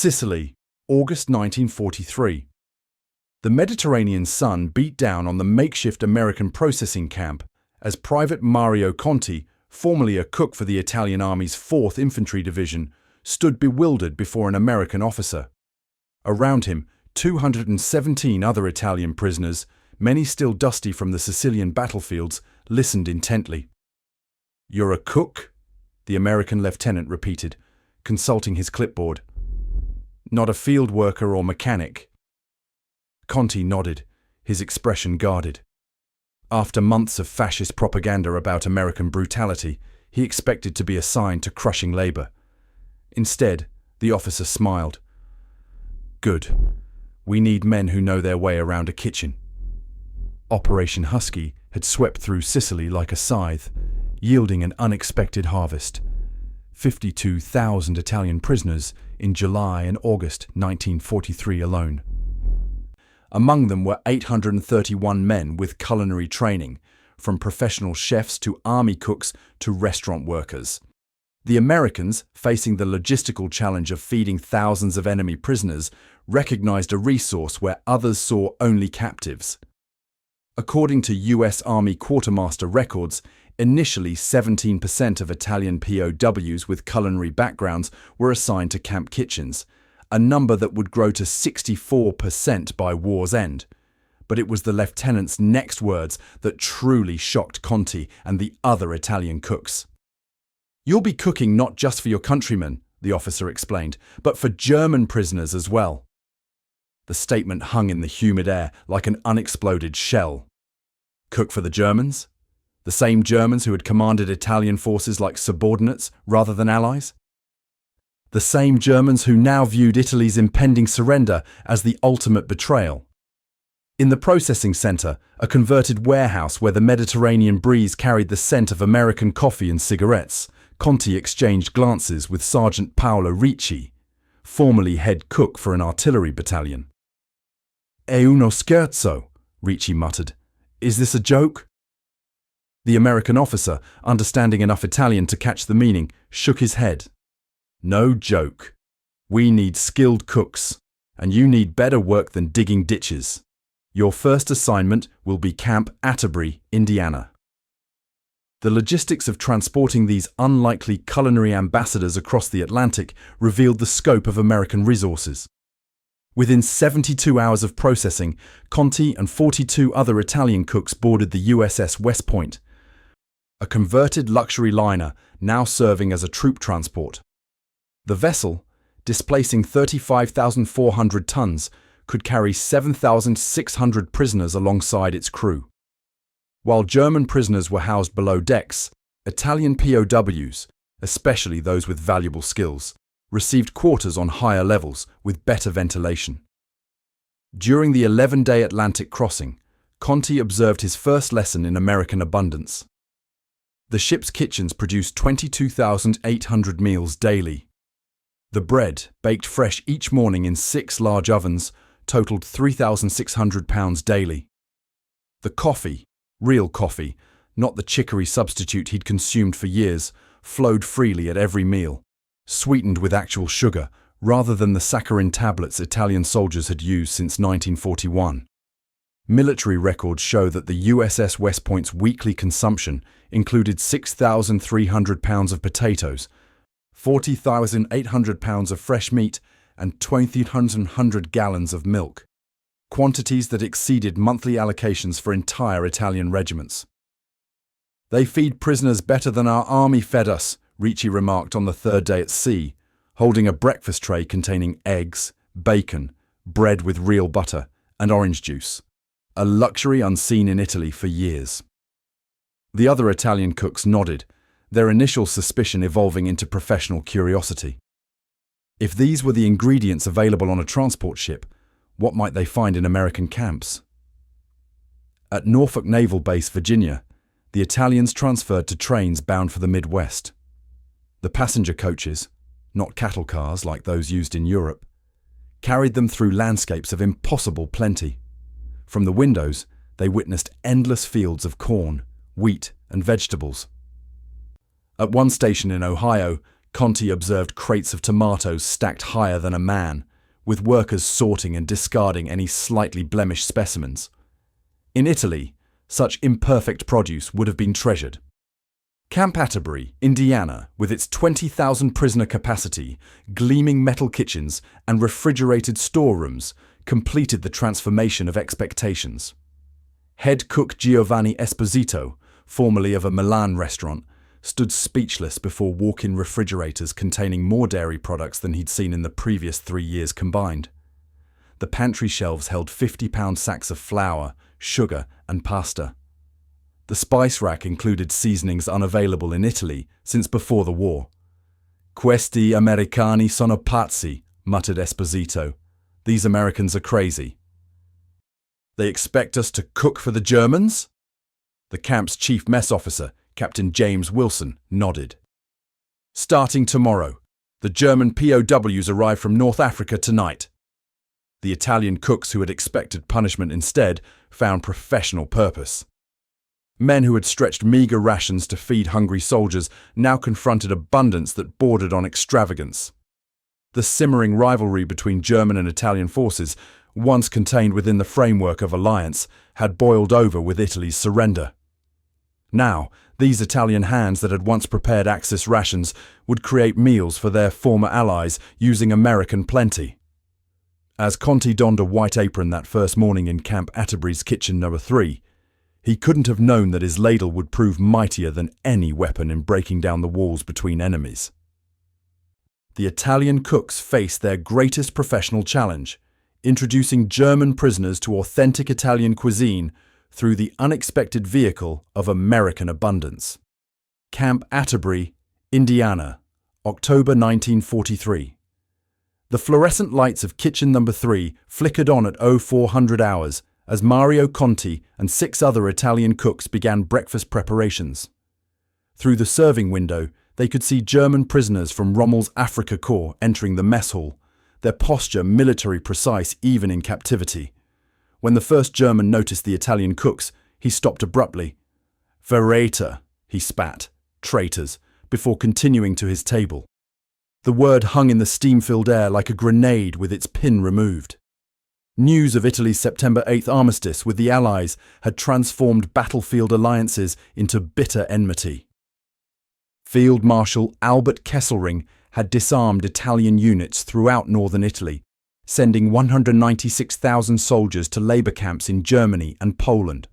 Sicily, August 1943. The Mediterranean sun beat down on the makeshift American processing camp as Private Mario Conti, formerly a cook for the Italian Army's 4th Infantry Division, stood bewildered before an American officer. Around him, 217 other Italian prisoners, many still dusty from the Sicilian battlefields, listened intently. "You're a cook?" the American lieutenant repeated, consulting his clipboard. "Not a field worker or mechanic?" Conti nodded, his expression guarded. After months of fascist propaganda about American brutality, he expected to be assigned to crushing labor. Instead, the officer smiled. "Good. We need men who know their way around a kitchen." Operation Husky had swept through Sicily like a scythe, yielding an unexpected harvest. 52,000 Italian prisoners in July and August 1943 alone. Among them were 831 men with culinary training, from professional chefs to army cooks to restaurant workers. The Americans, facing the logistical challenge of feeding thousands of enemy prisoners, recognized a resource where others saw only captives. According to U.S. Army quartermaster records, initially 17% of Italian POWs with culinary backgrounds were assigned to camp kitchens, a number that would grow to 64% by war's end. But it was the lieutenant's next words that truly shocked Conti and the other Italian cooks. "You'll be cooking not just for your countrymen," the officer explained, "but for German prisoners as well." The statement hung in the humid air like an unexploded shell. Cook for the Germans? The same Germans who had commanded Italian forces like subordinates rather than allies? The same Germans who now viewed Italy's impending surrender as the ultimate betrayal? In the processing center, a converted warehouse where the Mediterranean breeze carried the scent of American coffee and cigarettes, Conti exchanged glances with Sergeant Paolo Ricci, formerly head cook for an artillery battalion. "È uno scherzo," Ricci muttered. "Is this a joke?" The American officer, understanding enough Italian to catch the meaning, shook his head. "No joke. We need skilled cooks, and you need better work than digging ditches. Your first assignment will be Camp Atterbury, Indiana." The logistics of transporting these unlikely culinary ambassadors across the Atlantic revealed the scope of American resources. Within 72 hours of processing, Conti and 42 other Italian cooks boarded the USS West Point, a converted luxury liner now serving as a troop transport. The vessel, displacing 35,400 tons, could carry 7,600 prisoners alongside its crew. While German prisoners were housed below decks, Italian POWs, especially those with valuable skills, received quarters on higher levels with better ventilation. During the 11-day Atlantic crossing, Conti observed his first lesson in American abundance. The ship's kitchens produced 22,800 meals daily. The bread, baked fresh each morning in 6 large ovens, totaled 3,600 pounds daily. The coffee, real coffee, not the chicory substitute he'd consumed for years, flowed freely at every meal, sweetened with actual sugar rather than the saccharin tablets Italian soldiers had used since 1941. Military records show that the USS West Point's weekly consumption included 6,300 pounds of potatoes, 40,800 pounds of fresh meat, and 2,100 gallons of milk, quantities that exceeded monthly allocations for entire Italian regiments. "They feed prisoners better than our army fed us," Ricci remarked on the 3rd day at sea, holding a breakfast tray containing eggs, bacon, bread with real butter, and orange juice, a luxury unseen in Italy for years. The other Italian cooks nodded, their initial suspicion evolving into professional curiosity. If these were the ingredients available on a transport ship, what might they find in American camps? At Norfolk Naval Base, Virginia, the Italians transferred to trains bound for the Midwest. The passenger coaches, not cattle cars like those used in Europe, carried them through landscapes of impossible plenty. From the windows, they witnessed endless fields of corn, wheat, and vegetables. At one station in Ohio, Conti observed crates of tomatoes stacked higher than a man, with workers sorting and discarding any slightly blemished specimens. In Italy, such imperfect produce would have been treasured. Camp Atterbury, Indiana, with its 20,000 prisoner capacity, gleaming metal kitchens, and refrigerated storerooms, completed the transformation of expectations. Head cook Giovanni Esposito, formerly of a Milan restaurant, stood speechless before walk-in refrigerators containing more dairy products than he'd seen in the previous 3 years combined. The pantry shelves held 50-pound sacks of flour, sugar, and pasta. The spice rack included seasonings unavailable in Italy since before the war. "Questi Americani sono pazzi," muttered Esposito. "These Americans are crazy." "They expect us to cook for the Germans?" The camp's chief mess officer, Captain James Wilson, nodded. "Starting tomorrow, the German POWs arrive from North Africa tonight." The Italian cooks who had expected punishment instead found professional purpose. Men who had stretched meager rations to feed hungry soldiers now confronted abundance that bordered on extravagance. The simmering rivalry between German and Italian forces, once contained within the framework of alliance, had boiled over with Italy's surrender. Now, these Italian hands that had once prepared Axis rations would create meals for their former allies using American plenty. As Conti donned a white apron that first morning in Camp Atterbury's kitchen No. 3, he couldn't have known that his ladle would prove mightier than any weapon in breaking down the walls between enemies. The Italian cooks faced their greatest professional challenge, introducing German prisoners to authentic Italian cuisine through the unexpected vehicle of American abundance. Camp Atterbury, Indiana, October 1943. The fluorescent lights of kitchen No. 3 flickered on at 0400 hours as Mario Conti and 6 other Italian cooks began breakfast preparations. Through the serving window, they could see German prisoners from Rommel's Afrika Korps entering the mess hall, their posture military precise even in captivity. When the first German noticed the Italian cooks, he stopped abruptly. "Verräter," he spat, "traitors," before continuing to his table. The word hung in the steam-filled air like a grenade with its pin removed. News of Italy's September 8th armistice with the Allies had transformed battlefield alliances into bitter enmity. Field Marshal Albert Kesselring had disarmed Italian units throughout northern Italy, sending 196,000 soldiers to labor camps in Germany and Poland.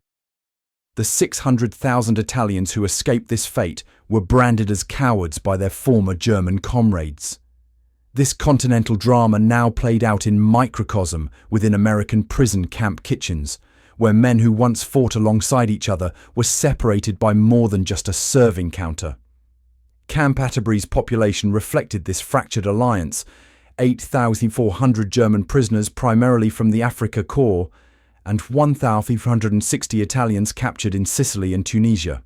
The 600,000 Italians who escaped this fate were branded as cowards by their former German comrades. This continental drama now played out in microcosm within American prison camp kitchens, where men who once fought alongside each other were separated by more than just a serving counter. Camp Atterbury's population reflected this fractured alliance: 8,400 German prisoners primarily from the Afrika Korps, and 1,460 Italians captured in Sicily and Tunisia.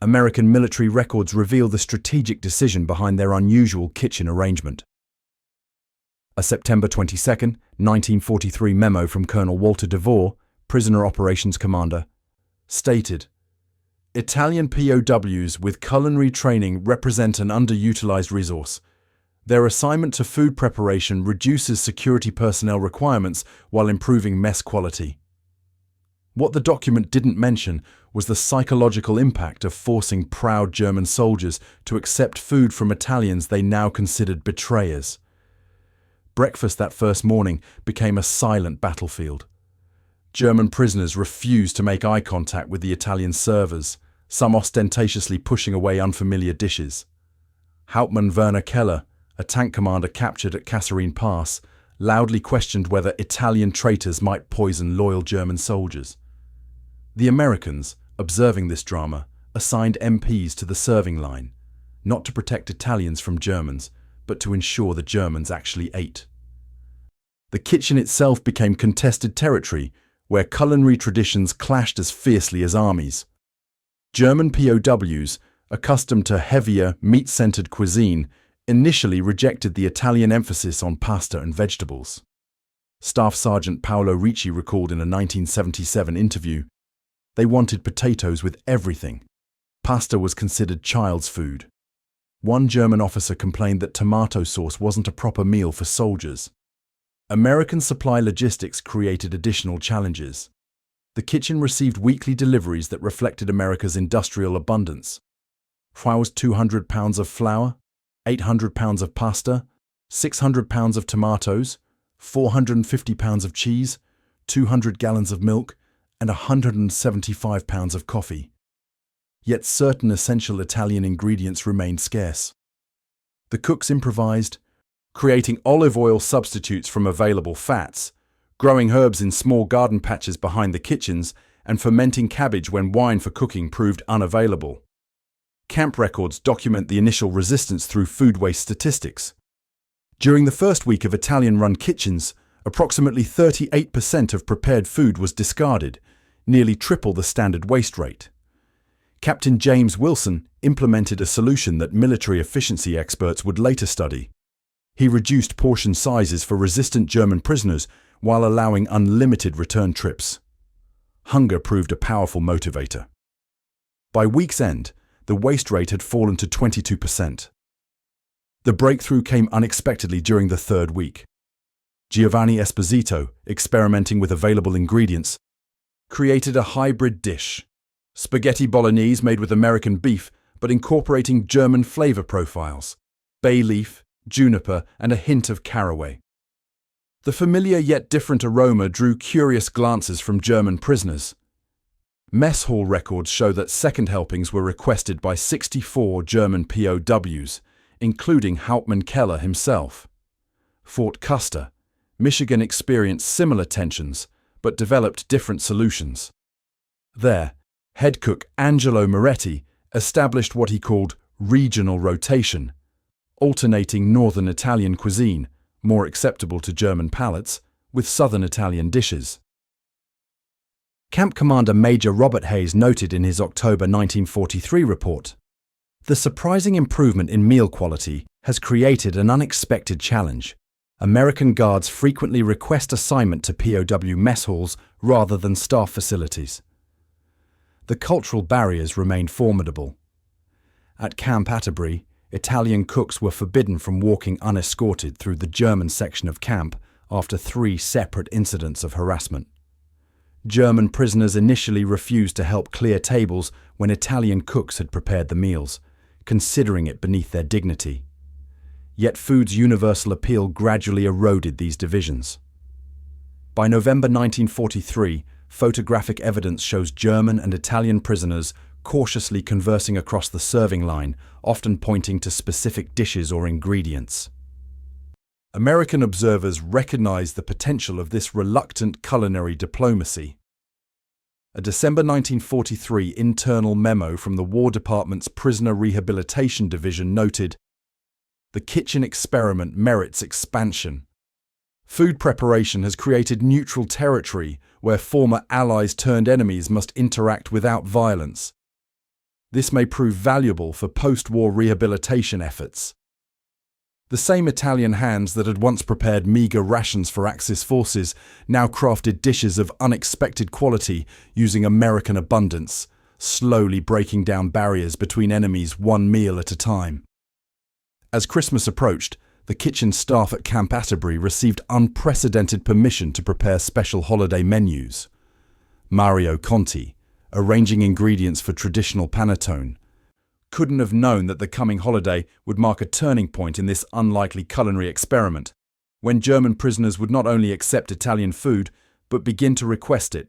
American military records reveal the strategic decision behind their unusual kitchen arrangement. A September 22, 1943 memo from Colonel Walter DeVore, prisoner operations commander, stated, "Italian POWs with culinary training represent an underutilized resource. Their assignment to food preparation reduces security personnel requirements while improving mess quality." What the document didn't mention was the psychological impact of forcing proud German soldiers to accept food from Italians they now considered betrayers. Breakfast that first morning became a silent battlefield. German prisoners refused to make eye contact with the Italian servers, some ostentatiously pushing away unfamiliar dishes. Hauptmann Werner Keller, a tank commander captured at Kasserine Pass, loudly questioned whether Italian traitors might poison loyal German soldiers. The Americans, observing this drama, assigned MPs to the serving line, not to protect Italians from Germans, but to ensure the Germans actually ate. The kitchen itself became contested territory, where culinary traditions clashed as fiercely as armies. German POWs, accustomed to heavier, meat-centered cuisine, initially rejected the Italian emphasis on pasta and vegetables. Staff Sergeant Paolo Ricci recalled in a 1977 interview, "They wanted potatoes with everything. Pasta was considered child's food." One German officer complained that tomato sauce wasn't a proper meal for soldiers. American supply logistics created additional challenges. The kitchen received weekly deliveries that reflected America's industrial abundance. 200 pounds of flour, 800 pounds of pasta, 600 pounds of tomatoes, 450 pounds of cheese, 200 gallons of milk, and 175 pounds of coffee. Yet certain essential Italian ingredients remained scarce. The cooks improvised, creating olive oil substitutes from available fats, growing herbs in small garden patches behind the kitchens, and fermenting cabbage when wine for cooking proved unavailable. Camp records document the initial resistance through food waste statistics. During the first week of Italian-run kitchens, approximately 38% of prepared food was discarded, nearly triple the standard waste rate. Captain James Wilson implemented a solution that military efficiency experts would later study. He reduced portion sizes for resistant German prisoners while allowing unlimited return trips. Hunger proved a powerful motivator. By week's end, the waste rate had fallen to 22%. The breakthrough came unexpectedly during the third week. Giovanni Esposito, experimenting with available ingredients, created a hybrid dish: spaghetti bolognese made with American beef but incorporating German flavor profiles, bay leaf, juniper, and a hint of caraway. The familiar yet different aroma drew curious glances from German prisoners. Mess hall records show that second helpings were requested by 64 German POWs, including Hauptmann Keller himself. Fort Custer, Michigan experienced similar tensions, but developed different solutions. There, head cook Angelo Moretti established what he called regional rotation, alternating northern Italian cuisine, more acceptable to German palates, with southern Italian dishes. Camp Commander Major Robert Hayes noted in his October 1943 report, "The surprising improvement in meal quality has created an unexpected challenge. American guards frequently request assignment to POW mess halls rather than staff facilities." The cultural barriers remained formidable. At Camp Atterbury, Italian cooks were forbidden from walking unescorted through the German section of camp after 3 separate incidents of harassment. German prisoners initially refused to help clear tables when Italian cooks had prepared the meals, considering it beneath their dignity. Yet food's universal appeal gradually eroded these divisions. By November 1943, photographic evidence shows German and Italian prisoners cautiously conversing across the serving line, often pointing to specific dishes or ingredients. American observers recognized the potential of this reluctant culinary diplomacy. A December 1943 internal memo from the War Department's Prisoner Rehabilitation Division noted, "The kitchen experiment merits expansion. Food preparation has created neutral territory where former allies turned enemies must interact without violence. This may prove valuable for post-war rehabilitation efforts." The same Italian hands that had once prepared meager rations for Axis forces now crafted dishes of unexpected quality using American abundance, slowly breaking down barriers between enemies one meal at a time. As Christmas approached, the kitchen staff at Camp Atterbury received unprecedented permission to prepare special holiday menus. Mario Conti, arranging ingredients for traditional panettone, couldn't have known that the coming holiday would mark a turning point in this unlikely culinary experiment, when German prisoners would not only accept Italian food, but begin to request it.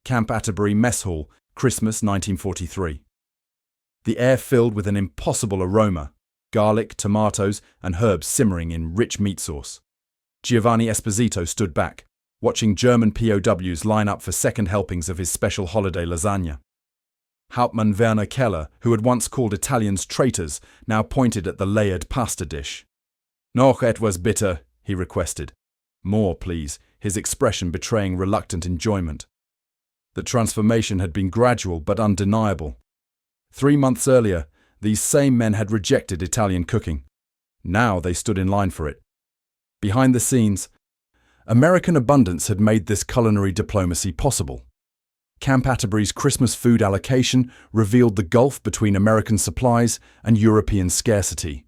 Camp Atterbury Mess Hall, Christmas 1943. The air filled with an impossible aroma, garlic, tomatoes, and herbs simmering in rich meat sauce. Giovanni Esposito stood back, watching German POWs line up for second helpings of his special holiday lasagna. Hauptmann Werner Keller, who had once called Italians traitors, now pointed at the layered pasta dish. "Noch etwas bitter," he requested. "More, please," his expression betraying reluctant enjoyment. The transformation had been gradual but undeniable. 3 months earlier, these same men had rejected Italian cooking. Now they stood in line for it. Behind the scenes, American abundance had made this culinary diplomacy possible. Camp Atterbury's Christmas food allocation revealed the gulf between American supplies and European scarcity.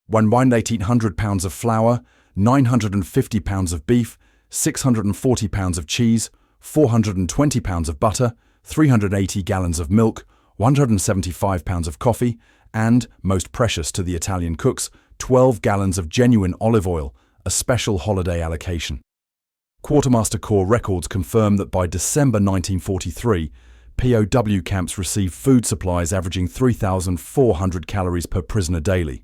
1,800 pounds of flour, 950 pounds of beef, 640 pounds of cheese, 420 pounds of butter, 380 gallons of milk, 175 pounds of coffee, and, most precious to the Italian cooks, 12 gallons of genuine olive oil, a special holiday allocation. Quartermaster Corps records confirm that by December 1943, POW camps received food supplies averaging 3,400 calories per prisoner daily.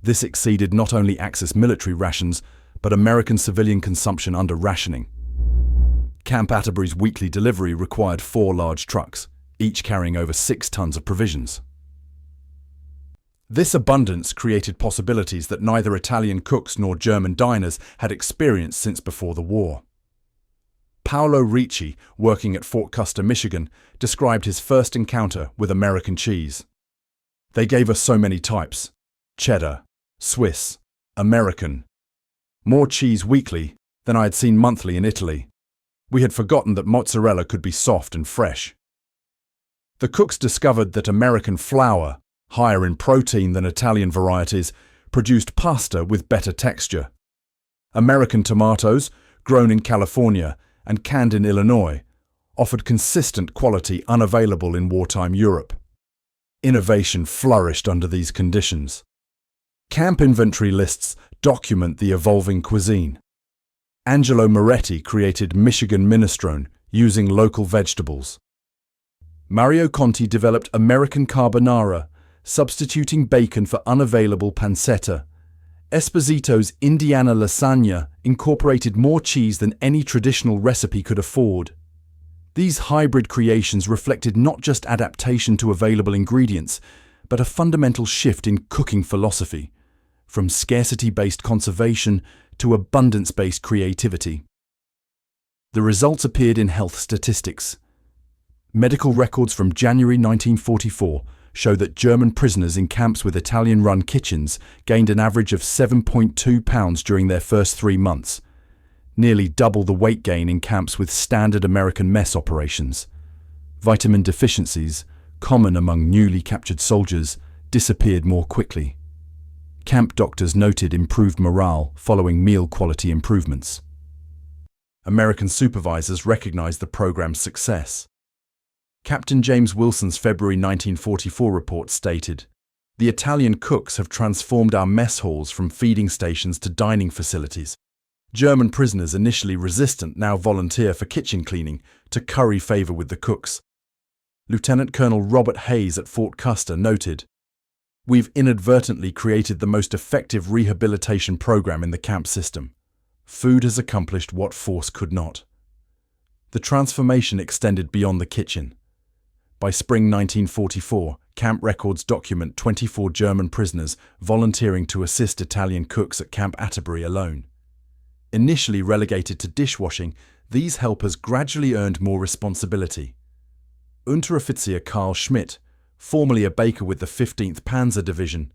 This exceeded not only Axis military rations, but American civilian consumption under rationing. Camp Atterbury's weekly delivery required 4 large trucks, each carrying over 6 tons of provisions. This abundance created possibilities that neither Italian cooks nor German diners had experienced since before the war. Paolo Ricci, working at Fort Custer, Michigan, described his first encounter with American cheese. "They gave us so many types: cheddar, Swiss, American. More cheese weekly than I had seen monthly in Italy. We had forgotten that mozzarella could be soft and fresh." The cooks discovered that American flour, higher in protein than Italian varieties, produced pasta with better texture. American tomatoes, grown in California and canned in Illinois, offered consistent quality unavailable in wartime Europe. Innovation flourished under these conditions. Camp inventory lists document the evolving cuisine. Angelo Moretti created Michigan minestrone using local vegetables. Mario Conti developed American carbonara, substituting bacon for unavailable pancetta. Esposito's Indiana lasagna incorporated more cheese than any traditional recipe could afford. These hybrid creations reflected not just adaptation to available ingredients, but a fundamental shift in cooking philosophy, from scarcity-based conservation to abundance-based creativity. The results appeared in health statistics. Medical records from January 1944 show that German prisoners in camps with Italian-run kitchens gained an average of 7.2 pounds during their first 3 months, nearly double the weight gain in camps with standard American mess operations. Vitamin deficiencies, common among newly captured soldiers, disappeared more quickly. Camp doctors noted improved morale following meal quality improvements. American supervisors recognized the program's success. Captain James Wilson's February 1944 report stated, "The Italian cooks have transformed our mess halls from feeding stations to dining facilities. German prisoners initially resistant now volunteer for kitchen cleaning to curry favor with the cooks." Lieutenant Colonel Robert Hayes at Fort Custer noted, "We've inadvertently created the most effective rehabilitation program in the camp system. Food has accomplished what force could not." The transformation extended beyond the kitchen. By spring 1944, camp records document 24 German prisoners volunteering to assist Italian cooks at Camp Atterbury alone. Initially relegated to dishwashing, these helpers gradually earned more responsibility. Unteroffizier Karl Schmidt, formerly a baker with the 15th Panzer Division,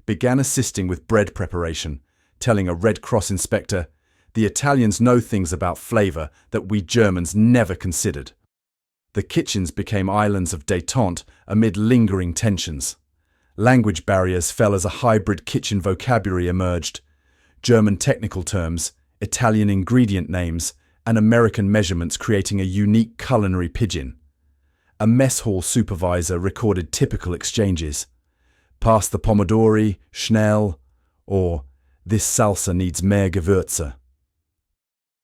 began assisting with bread preparation, telling a Red Cross inspector, "The Italians know things about flavor that we Germans never considered." The kitchens became islands of détente amid lingering tensions. Language barriers fell as a hybrid kitchen vocabulary emerged. German technical terms, Italian ingredient names, and American measurements creating a unique culinary pidgin. A mess hall supervisor recorded typical exchanges. "Pass the pomodori, schnell," or "This salsa needs mehr Gewürze."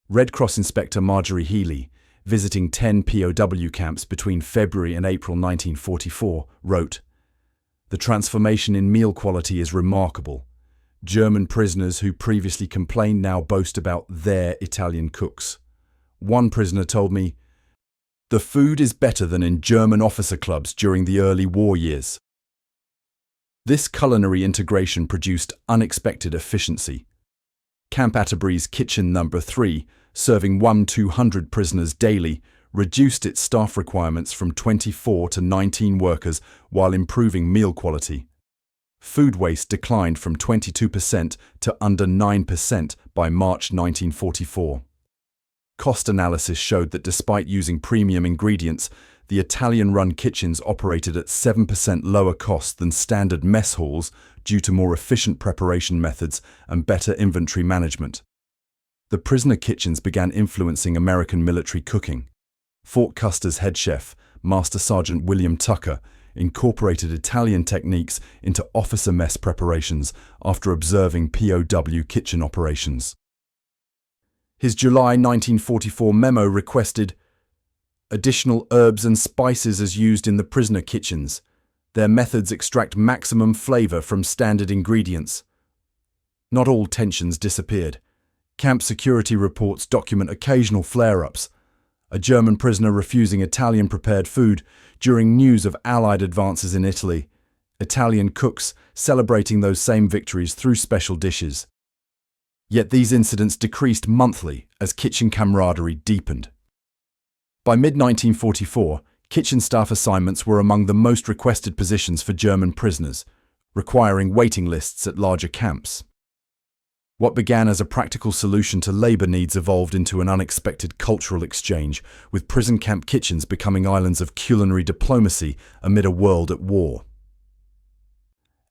Red Cross Inspector Marjorie Healy, visiting 10 POW camps between February and April 1944, wrote, "The transformation in meal quality is remarkable. German prisoners who previously complained now boast about their Italian cooks. One prisoner told me, 'The food is better than in German officer clubs during the early war years.'" This culinary integration produced unexpected efficiency. Camp Atterbury's Kitchen No. 3, serving 1,200 prisoners daily, reduced its staff requirements from 24 to 19 workers while improving meal quality. Food waste declined from 22% to under 9% by March 1944. Cost analysis showed that despite using premium ingredients, the Italian-run kitchens operated at 7% lower cost than standard mess halls due to more efficient preparation methods and better inventory management. The prisoner kitchens began influencing American military cooking. Fort Custer's head chef, Master Sergeant William Tucker, incorporated Italian techniques into officer mess preparations after observing POW kitchen operations. His July 1944 memo requested additional herbs and spices as used in the prisoner kitchens. Their methods extract maximum flavor from standard ingredients. Not all tensions disappeared. Camp security reports document occasional flare-ups. A German prisoner refusing Italian-prepared food during news of Allied advances in Italy. Italian cooks celebrating those same victories through special dishes. Yet these incidents decreased monthly as kitchen camaraderie deepened. By mid-1944, kitchen staff assignments were among the most requested positions for German prisoners, requiring waiting lists at larger camps. What began as a practical solution to labor needs evolved into an unexpected cultural exchange, with prison camp kitchens becoming islands of culinary diplomacy amid a world at war.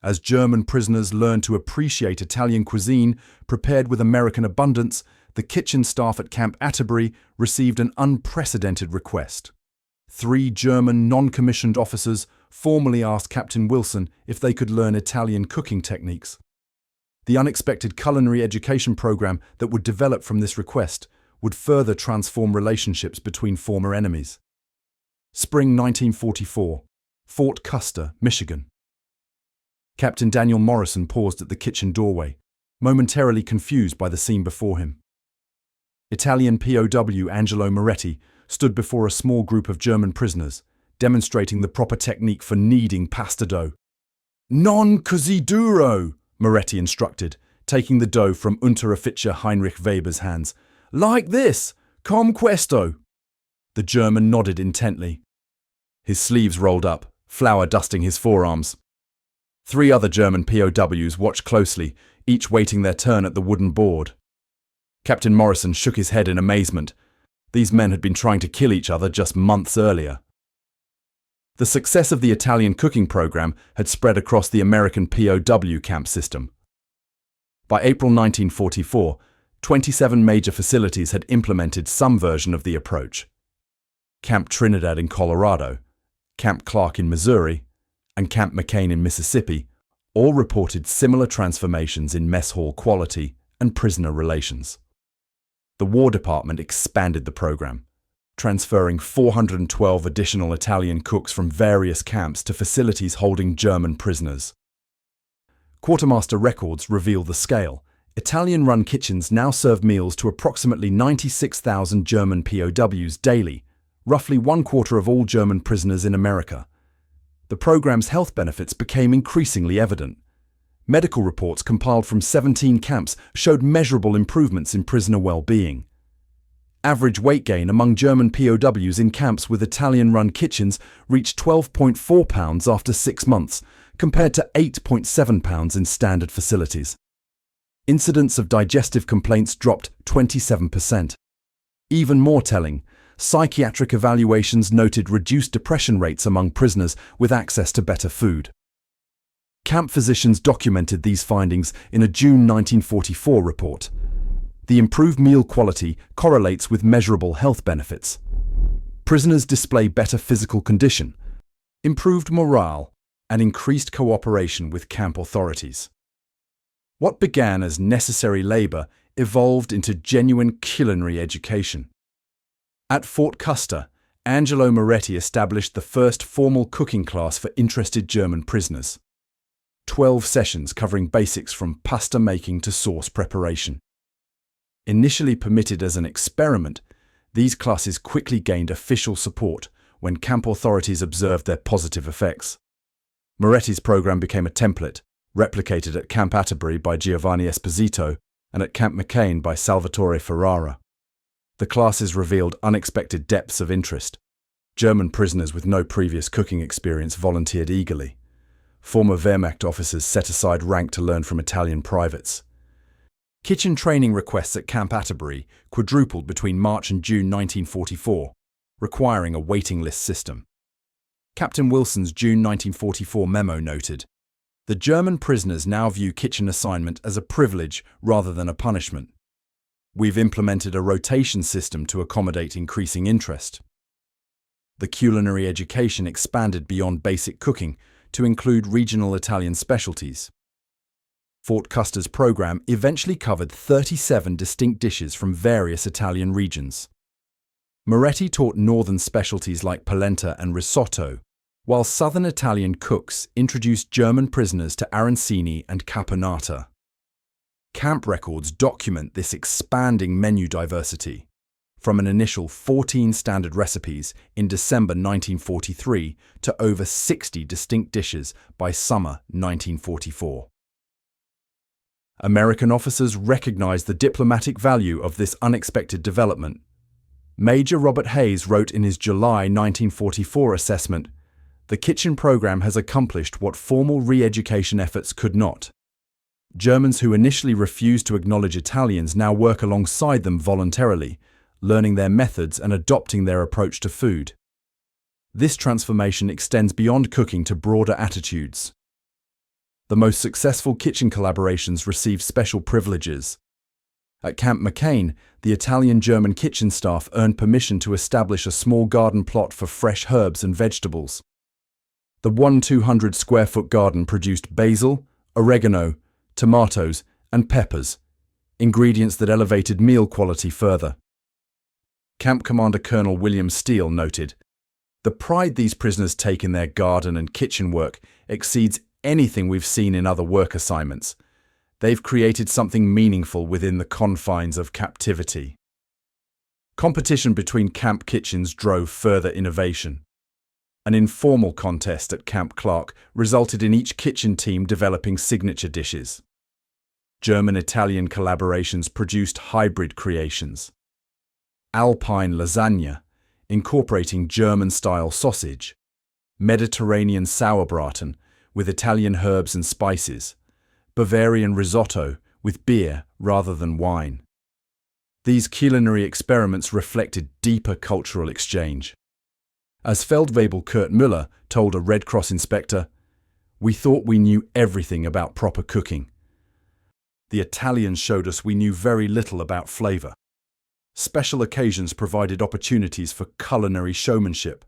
As German prisoners learned to appreciate Italian cuisine prepared with American abundance, the kitchen staff at Camp Atterbury received an unprecedented request. 3 German non-commissioned officers formally asked Captain Wilson if they could learn Italian cooking techniques. The unexpected culinary education program that would develop from this request would further transform relationships between former enemies. Spring 1944, Fort Custer, Michigan. Captain Daniel Morrison paused at the kitchen doorway, momentarily confused by the scene before him. Italian POW Angelo Moretti stood before a small group of German prisoners, demonstrating the proper technique for kneading pasta dough. "Non così duro," Moretti instructed, taking the dough from Unteroffizier Heinrich Weber's hands. "Like this, com questo." The German nodded intently. His sleeves rolled up, flour dusting his forearms. 3 other German POWs watched closely, each waiting their turn at the wooden board. Captain Morrison shook his head in amazement. These men had been trying to kill each other just months earlier. The success of the Italian cooking program had spread across the American POW camp system. By April 1944, 27 major facilities had implemented some version of the approach. Camp Trinidad in Colorado, Camp Clark in Missouri, and Camp McCain in Mississippi all reported similar transformations in mess hall quality and prisoner relations. The War Department expanded the program, transferring 412 additional Italian cooks from various camps to facilities holding German prisoners. Quartermaster records reveal the scale. Italian-run kitchens now serve meals to approximately 96,000 German POWs daily, roughly 1/4 of all German prisoners in America. The program's health benefits became increasingly evident. Medical reports compiled from 17 camps showed measurable improvements in prisoner well-being. Average weight gain among German POWs in camps with Italian-run kitchens reached 12.4 pounds after 6 months, compared to 8.7 pounds in standard facilities. Incidents of digestive complaints dropped 27%. Even more telling, psychiatric evaluations noted reduced depression rates among prisoners with access to better food. Camp physicians documented these findings in a June 1944 report. The improved meal quality correlates with measurable health benefits. Prisoners display better physical condition, improved morale, and increased cooperation with camp authorities. What began as necessary labor evolved into genuine culinary education. At Fort Custer, Angelo Moretti established the first formal cooking class for interested German prisoners. 12 sessions covering basics from pasta making to sauce preparation. Initially permitted as an experiment, these classes quickly gained official support when camp authorities observed their positive effects. Moretti's program became a template, replicated at Camp Atterbury by Giovanni Esposito and at Camp McCain by Salvatore Ferrara. The classes revealed unexpected depths of interest. German prisoners with no previous cooking experience volunteered eagerly. Former Wehrmacht officers set aside rank to learn from Italian privates. Kitchen training requests at Camp Atterbury quadrupled between March and June 1944, requiring a waiting list system. Captain Wilson's June 1944 memo noted, "The German prisoners now view kitchen assignment as a privilege rather than a punishment. We've implemented a rotation system to accommodate increasing interest." The culinary education expanded beyond basic cooking to include regional Italian specialties. Fort Custer's program eventually covered 37 distinct dishes from various Italian regions. Moretti taught northern specialties like polenta and risotto, while southern Italian cooks introduced German prisoners to arancini and caponata. Camp records document this expanding menu diversity, from an initial 14 standard recipes in December 1943 to over 60 distinct dishes by summer 1944. American officers recognized the diplomatic value of this unexpected development. Major Robert Hayes wrote in his July 1944 assessment, "The kitchen program has accomplished what formal re-education efforts could not. Germans who initially refused to acknowledge Italians now work alongside them voluntarily, learning their methods and adopting their approach to food. This transformation extends beyond cooking to broader attitudes." The most successful kitchen collaborations received special privileges. At Camp McCain, the Italian-German kitchen staff earned permission to establish a small garden plot for fresh herbs and vegetables. The 1,200 square foot garden produced basil, oregano, tomatoes, and peppers, ingredients that elevated meal quality further. Camp Commander Colonel William Steele noted, "The pride these prisoners take in their garden and kitchen work exceeds anything we've seen in other work assignments. They've created something meaningful within the confines of captivity." Competition between camp kitchens drove further innovation. An informal contest at Camp Clark resulted in each kitchen team developing signature dishes. German-Italian collaborations produced hybrid creations. Alpine lasagna, incorporating German-style sausage. Mediterranean sauerbraten, with Italian herbs and spices. Bavarian risotto, with beer rather than wine. These culinary experiments reflected deeper cultural exchange. As Feldwebel Kurt Müller told a Red Cross inspector, "We thought we knew everything about proper cooking. The Italians showed us we knew very little about flavor." Special occasions provided opportunities for culinary showmanship.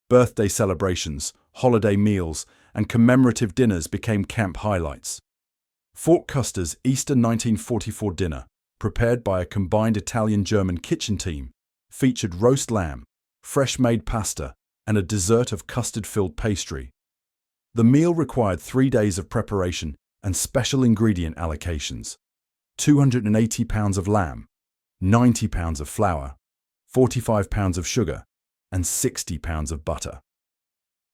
Birthday celebrations, holiday meals, and commemorative dinners became camp highlights. Fort Custer's Easter 1944 dinner, prepared by a combined Italian-German kitchen team, featured roast lamb, fresh-made pasta, and a dessert of custard-filled pastry. The meal required 3 days of preparation and special ingredient allocations: 280 pounds of lamb, 90 pounds of flour, 45 pounds of sugar, and 60 pounds of butter.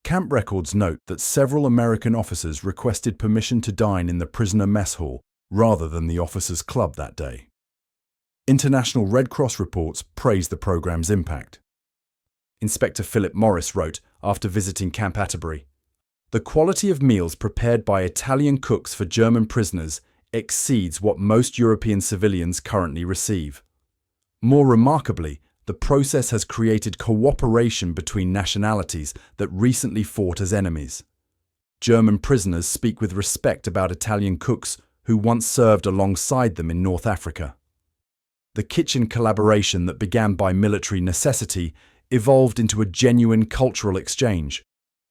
Camp records note that several American officers requested permission to dine in the prisoner mess hall rather than the officers' club that day. International Red Cross reports praised the program's impact. Inspector Philip Morris wrote after visiting Camp Atterbury, "The quality of meals prepared by Italian cooks for German prisoners exceeds what most European civilians currently receive. More remarkably, the process has created cooperation between nationalities that recently fought as enemies. German prisoners speak with respect about Italian cooks who once served alongside them in North Africa." The kitchen collaboration that began by military necessity evolved into a genuine cultural exchange,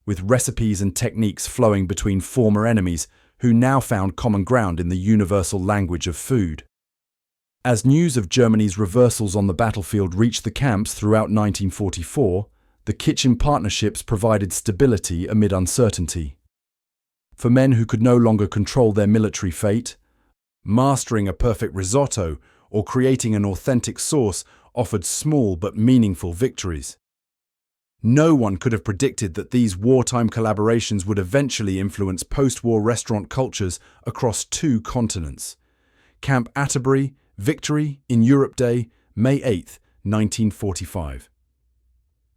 with recipes and techniques flowing between former enemies who now found common ground in the universal language of food. As news of Germany's reversals on the battlefield reached the camps throughout 1944, the kitchen partnerships provided stability amid uncertainty. For men who could no longer control their military fate, mastering a perfect risotto or creating an authentic sauce offered small but meaningful victories. No one could have predicted that these wartime collaborations would eventually influence post-war restaurant cultures across 2 continents. Camp Atterbury, Victory in Europe Day, May 8, 1945.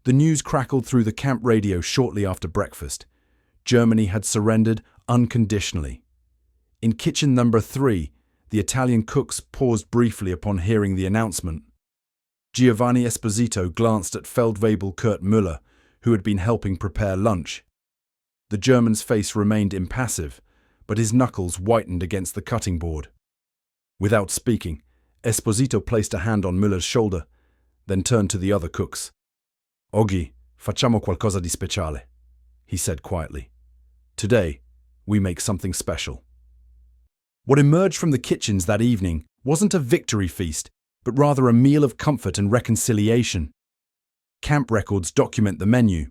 The news crackled through the camp radio shortly after breakfast. Germany had surrendered unconditionally. In Kitchen Number 3, The Italian cooks paused briefly upon hearing the announcement. Giovanni Esposito glanced at Feldwebel Kurt Müller, who had been helping prepare lunch. The German's face remained impassive, but his knuckles whitened against the cutting board. Without speaking, Esposito placed a hand on Müller's shoulder, then turned to the other cooks. "Oggi facciamo qualcosa di speciale," he said quietly. "Today, we make something special." What emerged from the kitchens that evening wasn't a victory feast, but rather a meal of comfort and reconciliation. Camp records document the menu: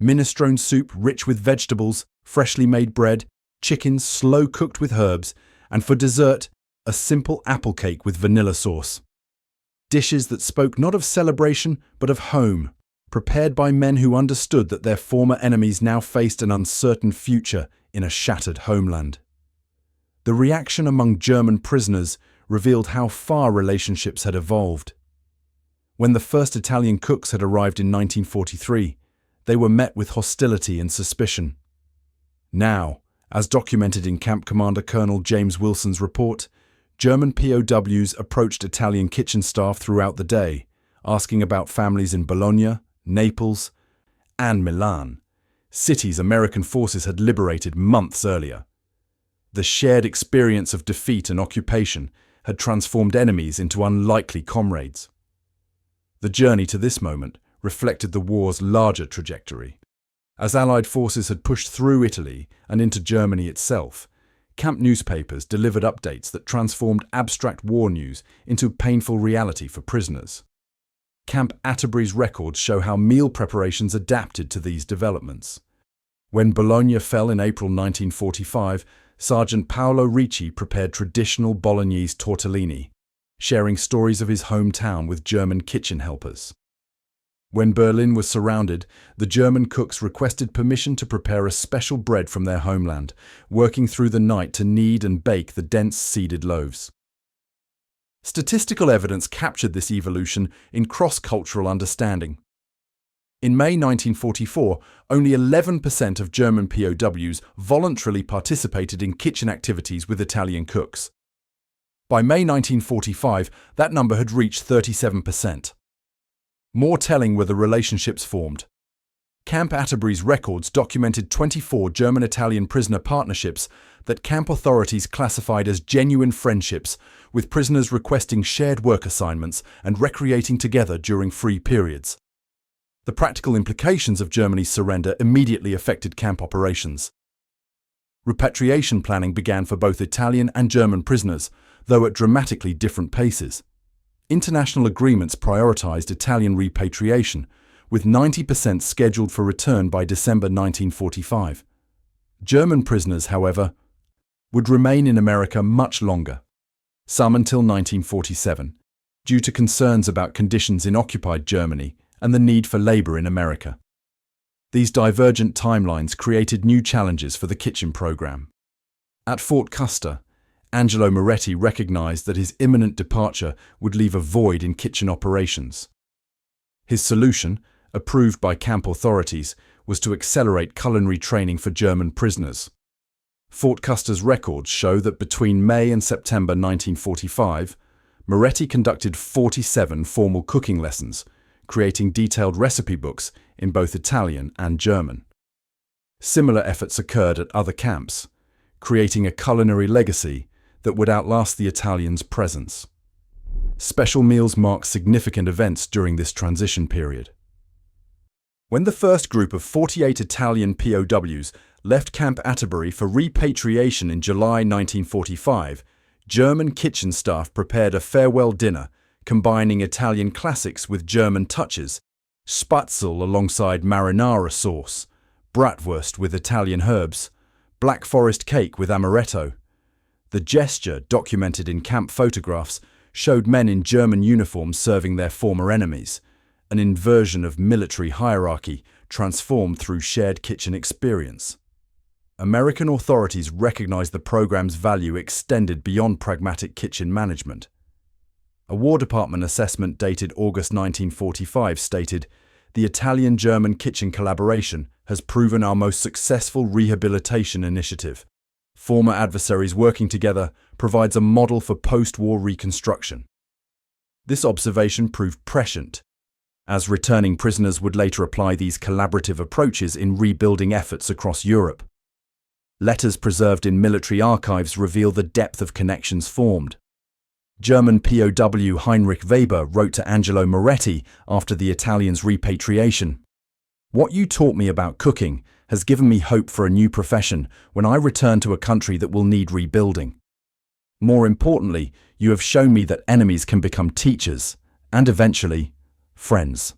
minestrone soup rich with vegetables, freshly made bread, chickens slow-cooked with herbs, and for dessert, a simple apple cake with vanilla sauce. Dishes that spoke not of celebration, but of home, prepared by men who understood that their former enemies now faced an uncertain future in a shattered homeland. The reaction among German prisoners revealed how far relationships had evolved. When the first Italian cooks had arrived in 1943, they were met with hostility and suspicion. Now, as documented in Camp Commander Colonel James Wilson's report, German POWs approached Italian kitchen staff throughout the day, asking about families in Bologna, Naples, and Milan, cities American forces had liberated months earlier. The shared experience of defeat and occupation had transformed enemies into unlikely comrades. The journey to this moment reflected the war's larger trajectory. As Allied forces had pushed through Italy and into Germany itself, camp newspapers delivered updates that transformed abstract war news into painful reality for prisoners. Camp Atterbury's records show how meal preparations adapted to these developments. When Bologna fell in April 1945, Sergeant Paolo Ricci prepared traditional Bolognese tortellini, sharing stories of his hometown with German kitchen helpers. When Berlin was surrounded, the German cooks requested permission to prepare a special bread from their homeland, working through the night to knead and bake the dense seeded loaves. Statistical evidence captured this evolution in cross-cultural understanding. In May 1944, only 11% of German POWs voluntarily participated in kitchen activities with Italian cooks. By May 1945, that number had reached 37%. More telling were the relationships formed. Camp Atterbury's records documented 24 German-Italian prisoner partnerships that camp authorities classified as genuine friendships, with prisoners requesting shared work assignments and recreating together during free periods. The practical implications of Germany's surrender immediately affected camp operations. Repatriation planning began for both Italian and German prisoners, though at dramatically different paces. International agreements prioritized Italian repatriation, with 90% scheduled for return by December 1945. German prisoners, however, would remain in America much longer, some until 1947, due to concerns about conditions in occupied Germany and the need for labor in America. These divergent timelines created new challenges for the kitchen program. At Fort Custer, Angelo Moretti recognized that his imminent departure would leave a void in kitchen operations. His solution, approved by camp authorities, was to accelerate culinary training for German prisoners. Fort Custer's records show that between May and September 1945, Moretti conducted 47 formal cooking lessons, creating detailed recipe books in both Italian and German. Similar efforts occurred at other camps, creating a culinary legacy that would outlast the Italians' presence. Special meals marked significant events during this transition period. When the first group of 48 Italian POWs left Camp Atterbury for repatriation in July 1945, German kitchen staff prepared a farewell dinner combining Italian classics with German touches: spatzel alongside marinara sauce, bratwurst with Italian herbs, Black Forest cake with amaretto. The gesture, documented in camp photographs, showed men in German uniforms serving their former enemies, an inversion of military hierarchy transformed through shared kitchen experience. American authorities recognized the program's value extended beyond pragmatic kitchen management. A War Department assessment dated August 1945 stated, "The Italian-German kitchen collaboration has proven our most successful rehabilitation initiative, former adversaries working together, provides a model for post-war reconstruction. This observation proved prescient, as returning prisoners would later apply these collaborative approaches in rebuilding efforts across Europe. Letters preserved in military archives reveal the depth of connections formed. German POW Heinrich Weber wrote to Angelo Moretti after the Italians' repatriation, "What you taught me about cooking has given me hope for a new profession when I return to a country that will need rebuilding. More importantly, you have shown me that enemies can become teachers, and eventually, friends."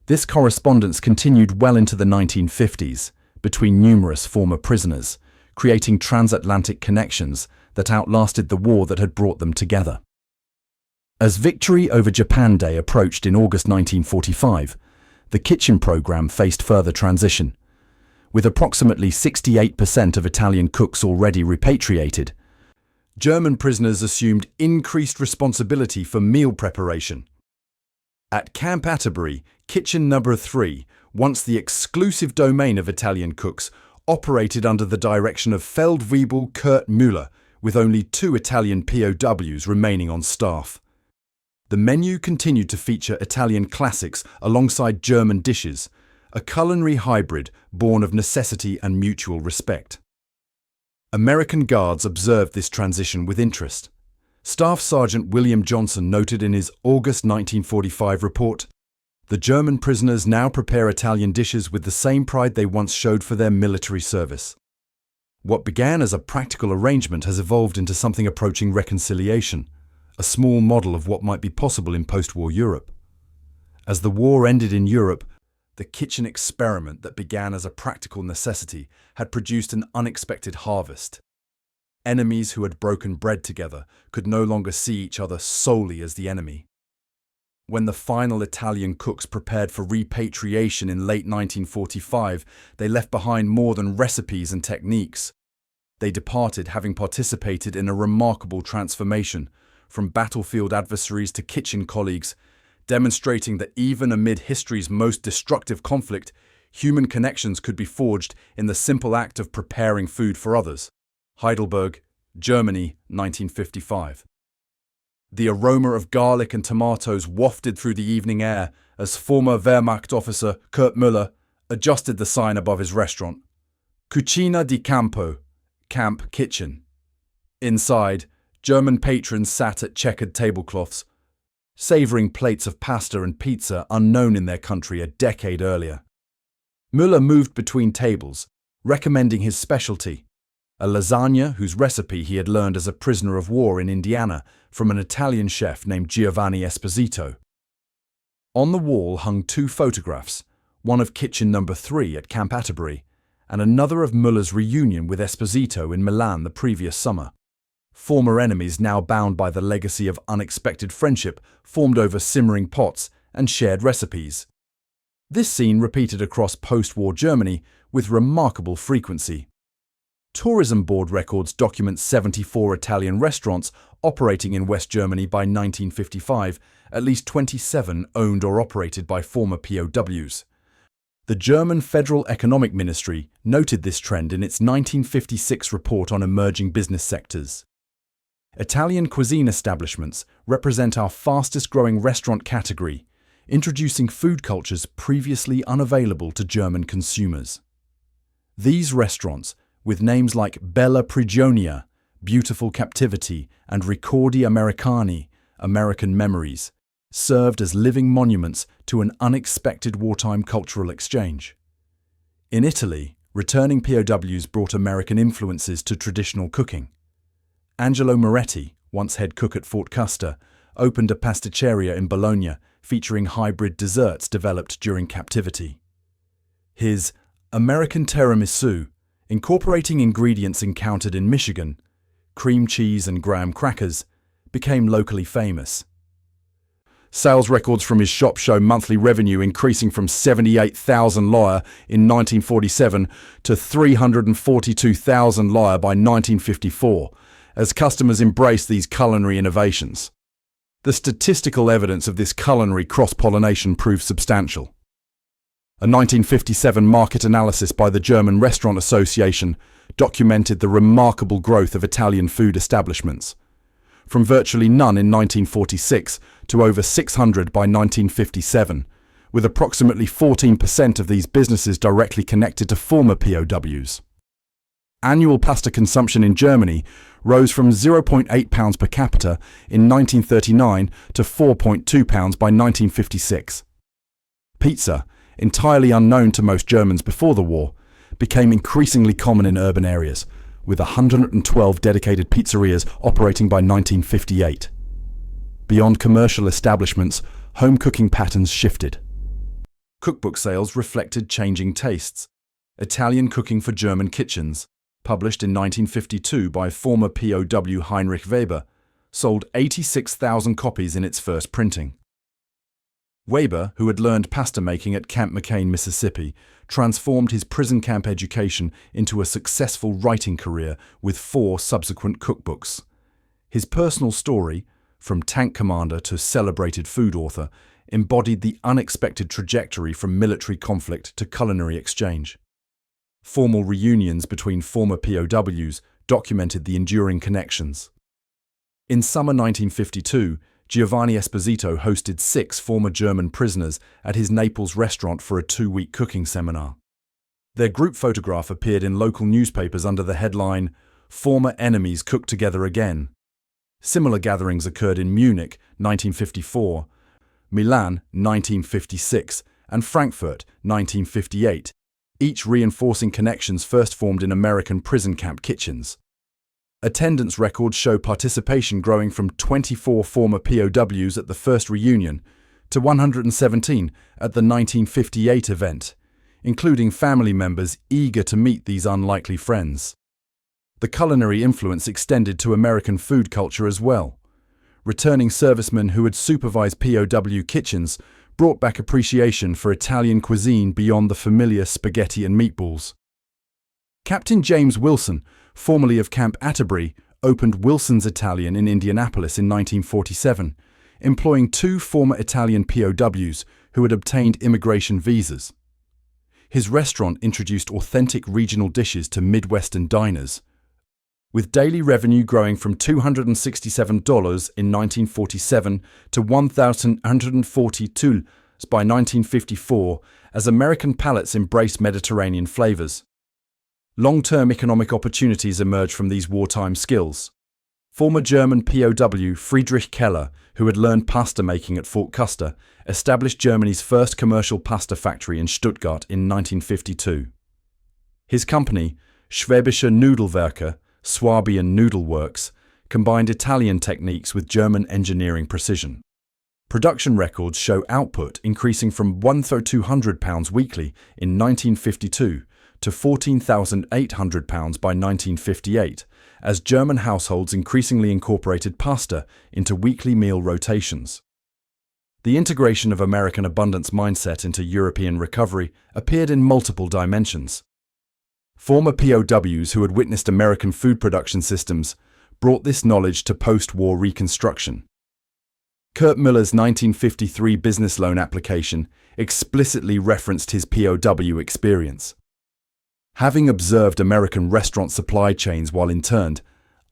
This correspondence continued well into the 1950s between numerous former prisoners, creating transatlantic connections that outlasted the war that had brought them together. As victory over Japan Day approached in August 1945, the kitchen program faced further transition. With approximately 68% of Italian cooks already repatriated, German prisoners assumed increased responsibility for meal preparation. At Camp Atterbury, Kitchen Number 3, once the exclusive domain of Italian cooks, operated under the direction of Feldwebel Kurt Müller, with only 2 Italian POWs remaining on staff. The menu continued to feature Italian classics alongside German dishes, a culinary hybrid born of necessity and mutual respect. American guards observed this transition with interest. Staff Sergeant William Johnson noted in his August 1945 report, "The German prisoners now prepare Italian dishes with the same pride they once showed for their military service." What began as a practical arrangement has evolved into something approaching reconciliation, a small model of what might be possible in post-war Europe. As the war ended in Europe, the kitchen experiment that began as a practical necessity had produced an unexpected harvest. Enemies who had broken bread together could no longer see each other solely as the enemy. When the final Italian cooks prepared for repatriation in late 1945, they left behind more than recipes and techniques. They departed having participated in a remarkable transformation, from battlefield adversaries to kitchen colleagues, demonstrating that even amid history's most destructive conflict, human connections could be forged in the simple act of preparing food for others. Heidelberg, Germany, 1955. The aroma of garlic and tomatoes wafted through the evening air as former Wehrmacht officer Kurt Müller adjusted the sign above his restaurant. Cucina di Campo, Camp Kitchen. Inside, German patrons sat at checkered tablecloths, savouring plates of pasta and pizza unknown in their country a decade earlier. Müller moved between tables, recommending his specialty, a lasagna whose recipe he had learned as a prisoner of war in Indiana from an Italian chef named Giovanni Esposito. On the wall hung 2 photographs, one of Kitchen Number 3 at Camp Atterbury, and another of Müller's reunion with Esposito in Milan the previous summer. Former enemies now bound by the legacy of unexpected friendship formed over simmering pots and shared recipes. This scene repeated across post-war Germany with remarkable frequency. Tourism board records document 74 Italian restaurants operating in West Germany by 1955, at least 27 owned or operated by former POWs. The German Federal Economic Ministry noted this trend in its 1956 report on emerging business sectors. Italian cuisine establishments represent our fastest-growing restaurant category, introducing food cultures previously unavailable to German consumers. These restaurants, with names like Bella Prigionia, Beautiful Captivity, and Ricordi Americani, American Memories, served as living monuments to an unexpected wartime cultural exchange. In Italy, returning POWs brought American influences to traditional cooking. Angelo Moretti, once head cook at Fort Custer, opened a pasticceria in Bologna featuring hybrid desserts developed during captivity. His American tiramisu, incorporating ingredients encountered in Michigan, cream cheese and graham crackers, became locally famous. Sales records from his shop show monthly revenue increasing from 78,000 lire in 1947 to 342,000 lire by 1954, as customers embraced these culinary innovations. The statistical evidence of this culinary cross-pollination proved substantial. A 1957 market analysis by the German Restaurant Association documented the remarkable growth of Italian food establishments, from virtually none in 1946 to over 600 by 1957, with approximately 14% of these businesses directly connected to former POWs. Annual pasta consumption in Germany rose from £0.8 per capita in 1939 to £4.2 by 1956. Pizza, entirely unknown to most Germans before the war, became increasingly common in urban areas, with 112 dedicated pizzerias operating by 1958. Beyond commercial establishments, home cooking patterns shifted. Cookbook sales reflected changing tastes. Italian Cooking for German Kitchens, published in 1952 by former POW Heinrich Weber, sold 86,000 copies in its first printing. Weber, who had learned pasta making at Camp McCain, Mississippi, transformed his prison camp education into a successful writing career with 4 subsequent cookbooks. His personal story, from tank commander to celebrated food author, embodied the unexpected trajectory from military conflict to culinary exchange. Formal reunions between former POWs documented the enduring connections. In summer 1952, Giovanni Esposito hosted 6 former German prisoners at his Naples restaurant for a 2-week cooking seminar. Their group photograph appeared in local newspapers under the headline, "Former Enemies Cook Together Again." Similar gatherings occurred in Munich, 1954, Milan, 1956, and Frankfurt, 1958, each reinforcing connections first formed in American prison camp kitchens. Attendance records show participation growing from 24 former POWs at the first reunion to 117 at the 1958 event, including family members eager to meet these unlikely friends. The culinary influence extended to American food culture as well. Returning servicemen who had supervised POW kitchens brought back appreciation for Italian cuisine beyond the familiar spaghetti and meatballs. Captain James Wilson, formerly of Camp Atterbury, opened Wilson's Italian in Indianapolis in 1947, employing 2 former Italian POWs who had obtained immigration visas. His restaurant introduced authentic regional dishes to Midwestern diners, with daily revenue growing from $267 in 1947 to $1,142 by 1954 as American palates embraced Mediterranean flavors. Long-term economic opportunities emerged from these wartime skills. Former German POW Friedrich Keller, who had learned pasta making at Fort Custer, established Germany's first commercial pasta factory in Stuttgart in 1952. His company, Schwäbische Nudelwerke, Swabian Noodle Works, combined Italian techniques with German engineering precision. Production records show output increasing from £1,200 weekly in 1952 to £14,800 by 1958, as German households increasingly incorporated pasta into weekly meal rotations. The integration of American abundance mindset into European recovery appeared in multiple dimensions. Former POWs who had witnessed American food production systems brought this knowledge to post-war reconstruction. Kurt Miller's 1953 business loan application explicitly referenced his POW experience. Having observed American restaurant supply chains while interned,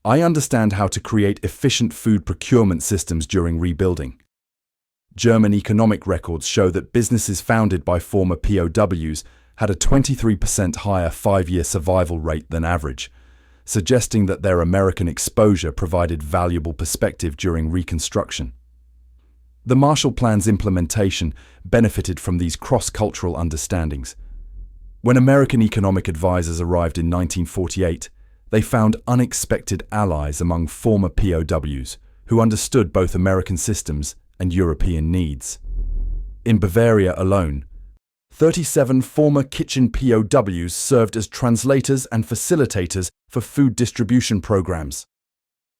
I understand how to create efficient food procurement systems during rebuilding. German economic records show that businesses founded by former POWs had a 23% higher 5-year survival rate than average, suggesting that their American exposure provided valuable perspective during Reconstruction. The Marshall Plan's implementation benefited from these cross-cultural understandings. When American economic advisors arrived in 1948, they found unexpected allies among former POWs who understood both American systems and European needs. In Bavaria alone, 37 former kitchen POWs served as translators and facilitators for food distribution programs.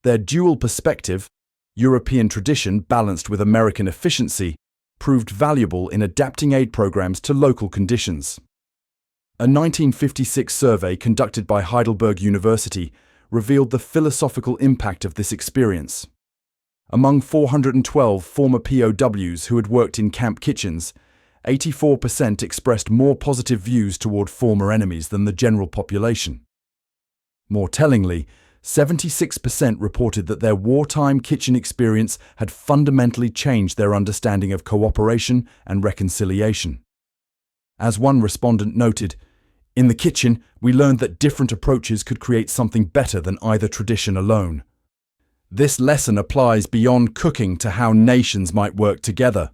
Their dual perspective, European tradition balanced with American efficiency, proved valuable in adapting aid programs to local conditions. A 1956 survey conducted by Heidelberg University revealed the philosophical impact of this experience. Among 412 former POWs who had worked in camp kitchens, 84% expressed more positive views toward former enemies than the general population. More tellingly, 76% reported that their wartime kitchen experience had fundamentally changed their understanding of cooperation and reconciliation. As one respondent noted, "In the kitchen, we learned that different approaches could create something better than either tradition alone." This lesson applies beyond cooking to how nations might work together.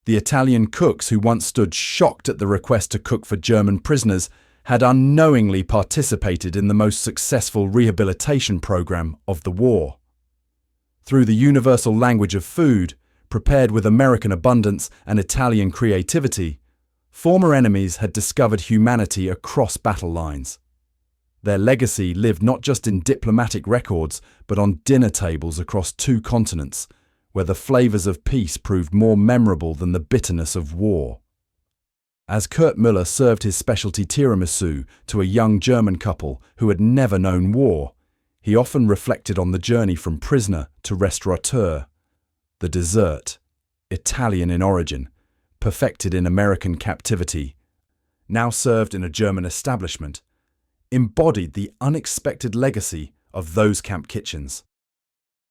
The Italian cooks who once stood shocked at the request to cook for German prisoners had unknowingly participated in the most successful rehabilitation program of the war. Through the universal language of food, prepared with American abundance and Italian creativity, former enemies had discovered humanity across battle lines. Their legacy lived not just in diplomatic records, but on dinner tables across 2 continents, where the flavors of peace proved more memorable than the bitterness of war. As Kurt Müller served his specialty tiramisu to a young German couple who had never known war, he often reflected on the journey from prisoner to restaurateur. The dessert, Italian in origin, perfected in American captivity, now served in a German establishment, embodied the unexpected legacy of those camp kitchens.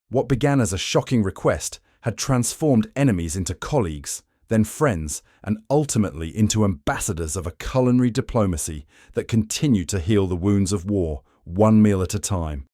What began as a shocking request had transformed enemies into colleagues, then friends, and ultimately into ambassadors of a culinary diplomacy that continued to heal the wounds of war, one meal at a time.